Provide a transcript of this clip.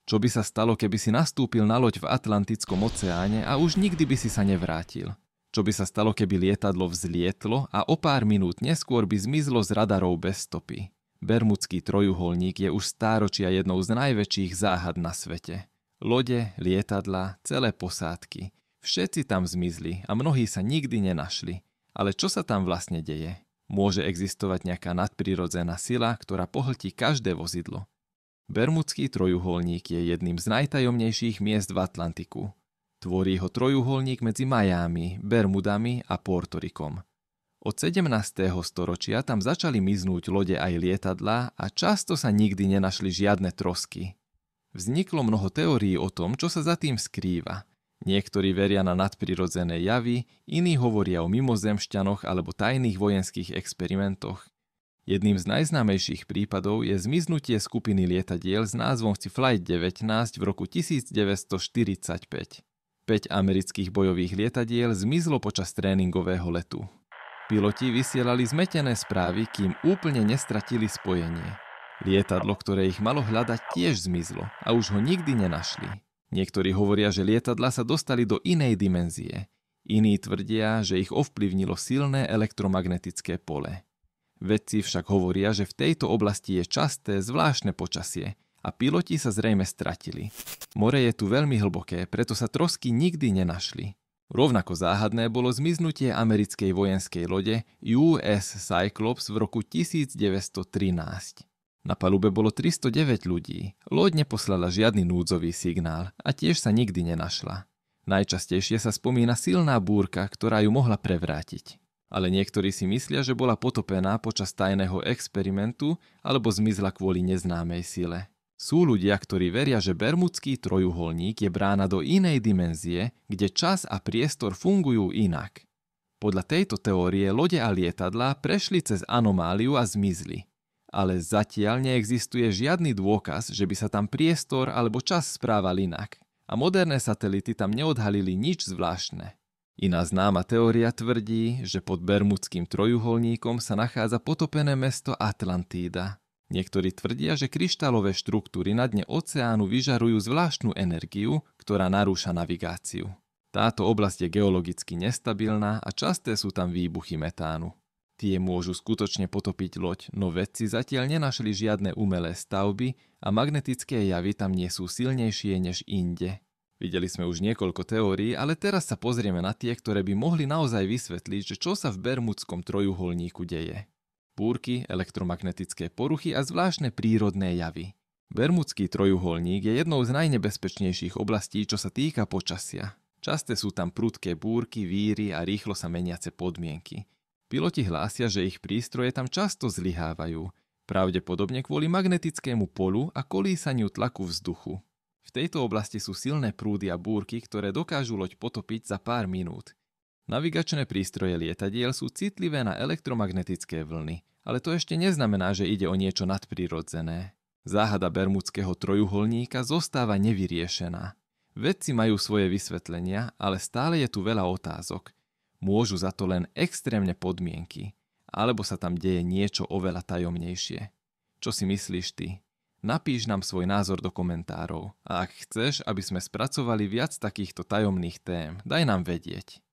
Čo by sa stalo, keby si nastúpil na loď v Atlantickom oceáne a už nikdy by si sa nevrátil? Čo by sa stalo, keby lietadlo vzlietlo a o pár minút neskôr by zmizlo z radarov bez stopy? Bermudský trojuholník je už stáročia jednou z najväčších záhad na svete. Lode, lietadlá, celé posádky. Všetci tam zmizli a mnohí sa nikdy nenašli. Ale čo sa tam vlastne deje? Môže existovať nejaká nadprirodzená sila, ktorá pohltí každé vozidlo. Bermudský trojuholník je jedným z najtajomnejších miest v Atlantiku. Tvorí ho trojuholník medzi Miami, Bermudami a Portorikom. Od 17. storočia tam začali miznúť lode aj lietadlá a často sa nikdy nenašli žiadne trosky. Vzniklo mnoho teórií o tom, čo sa za tým skrýva. Niektorí veria na nadprirodzené javy, iní hovoria o mimozemšťanoch alebo tajných vojenských experimentoch. Jedným z najznámejších prípadov je zmiznutie skupiny lietadiel s názvom Flight 19 v roku 1945. 5 amerických bojových lietadiel zmizlo počas tréningového letu. Piloti vysielali zmetené správy, kým úplne nestratili spojenie. Lietadlo, ktoré ich malo hľadať, tiež zmizlo a už ho nikdy nenašli. Niektorí hovoria, že lietadlá sa dostali do inej dimenzie. Iní tvrdia, že ich ovplyvnilo silné elektromagnetické pole. Vedci však hovoria, že v tejto oblasti je časté zvláštne počasie a piloti sa zrejme stratili. More je tu veľmi hlboké, preto sa trosky nikdy nenašli. Rovnako záhadné bolo zmiznutie americkej vojenskej lode US Cyclops v roku 1913. Na palube bolo 309 ľudí, loď neposlala žiadny núdzový signál a tiež sa nikdy nenašla. Najčastejšie sa spomína silná búrka, ktorá ju mohla prevrátiť. Ale niektorí si myslia, že bola potopená počas tajného experimentu alebo zmizla kvôli neznámej sile. Sú ľudia, ktorí veria, že Bermudský trojuholník je brána do inej dimenzie, kde čas a priestor fungujú inak. Podľa tejto teórie lode a lietadlá prešli cez anomáliu a zmizli. Ale zatiaľ neexistuje žiadny dôkaz, že by sa tam priestor alebo čas správal inak. A moderné satelity tam neodhalili nič zvláštne. Iná známa teória tvrdí, že pod Bermudským trojuholníkom sa nachádza potopené mesto Atlantída. Niektorí tvrdia, že kryštálové štruktúry na dne oceánu vyžarujú zvláštnu energiu, ktorá narúša navigáciu. Táto oblasť je geologicky nestabilná a časté sú tam výbuchy metánu. Tie môžu skutočne potopiť loď, no vedci zatiaľ nenašli žiadne umelé stavby a magnetické javy tam nie sú silnejšie než inde. Videli sme už niekoľko teórií, ale teraz sa pozrieme na tie, ktoré by mohli naozaj vysvetliť, že čo sa v Bermudskom trojuholníku deje. Búrky, elektromagnetické poruchy a zvláštne prírodné javy. Bermudský trojuholník je jednou z najnebezpečnejších oblastí, čo sa týka počasia. Časté sú tam prudké búrky, víry a rýchlo sa meniace podmienky. Piloti hlásia, že ich prístroje tam často zlyhávajú, pravdepodobne kvôli magnetickému polu a kolísaniu tlaku vzduchu. V tejto oblasti sú silné prúdy a búrky, ktoré dokážu loď potopiť za pár minút. Navigačné prístroje lietadiel sú citlivé na elektromagnetické vlny, ale to ešte neznamená, že ide o niečo nadprirodzené. Záhada Bermudského trojuholníka zostáva nevyriešená. Vedci majú svoje vysvetlenia, ale stále je tu veľa otázok. Môžu za to len extrémne podmienky, alebo sa tam deje niečo oveľa tajomnejšie. Čo si myslíš ty? Napíš nám svoj názor do komentárov a ak chceš, aby sme spracovali viac takýchto tajomných tém, daj nám vedieť.